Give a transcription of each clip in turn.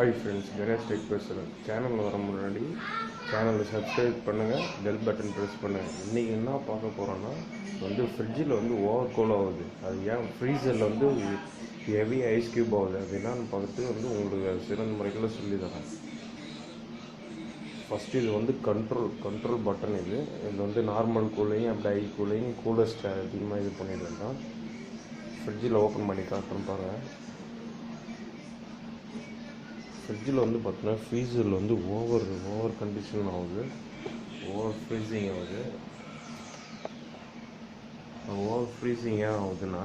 Hi friends, Ganesh Tech பேசுகிறேன். Channel வர முன்னாடி சேனலை சப்ஸ்கிரைப் பண்ணுங்கள், பெல் பட்டன் ப்ரெஸ் பண்ணுங்கள். இன்றைக்கி என்ன பார்க்க போகிறோன்னா ஃப்ரிட்ஜில் ஓவர் கூல் ஆகுது. அது ஏன் ஃப்ரீசரில் ஹெவி ஐஸ் க்யூப் ஆகுது. அது என்னன்னு பார்த்துட்டு உங்களுக்கு சிறந்த முறைகளில் சொல்லி தரேன். ஃபஸ்ட்டு இது கண்ட்ரோல் பட்டன். இது நார்மல் கூலிங், அப்படி ஹை கூலிங், கூலஸ்ட் அதிகமாக இது பண்ணிட்டு வேண்டாம். ஃப்ரிட்ஜில் ஓப்பன் பண்ணி காட்டுறேன் பாருங்கள். ஃப்ரிட்ஜில் பார்த்தீங்கன்னா ஃப்ரீசரில் ஓவர் கண்டிஷன் ஆகுது, ஓவர் ஃப்ரீசிங் ஆகுது. ஓவர் ஃப்ரீசிங் ஏன் ஆகுதுன்னா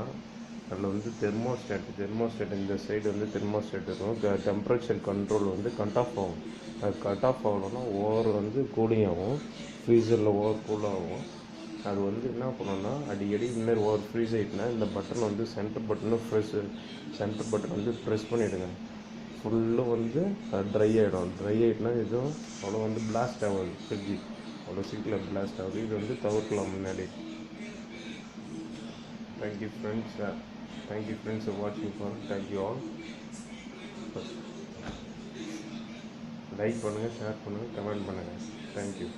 அதில் தெர்மோஸ்டாட் இந்த சைடு தெர்மோஸ்டாட் இருக்கும். டெம்பரேச்சர் கண்ட்ரோல் கட் ஆஃப் ஆகும். அது கட் ஆஃப் ஆகலைன்னா ஓவர் கூலிங் ஆகும், ஃப்ரீசரில் ஓவர் கூல் ஆகும். அது என்ன பண்ணணும்னா அடிக்கடி இந்தமாரி ஓவர் ஃப்ரீஸ் ஆகிட்டுனா இந்த பட்டன் சென்டர் பட்டன் ப்ரெஸ் பண்ணிவிடுங்க. ஃபுல்லும் ட்ரை ஆகிடும். ட்ரை ஆகிட்டுனா இதுவும் அவ்வளோ பிளாஸ்ட் ஆகாது. ஃப்ரிட்ஜு அவ்வளோ சீக்கிரம் பிளாஸ்ட் ஆகுது. இது தவிர்க்கலாம் முன்னாடி. Thank you friends for watching. Thank you all. Like பண்ணுங்கள், ஷேர் பண்ணுங்கள், கமெண்ட் பண்ணுங்கள். Thank you.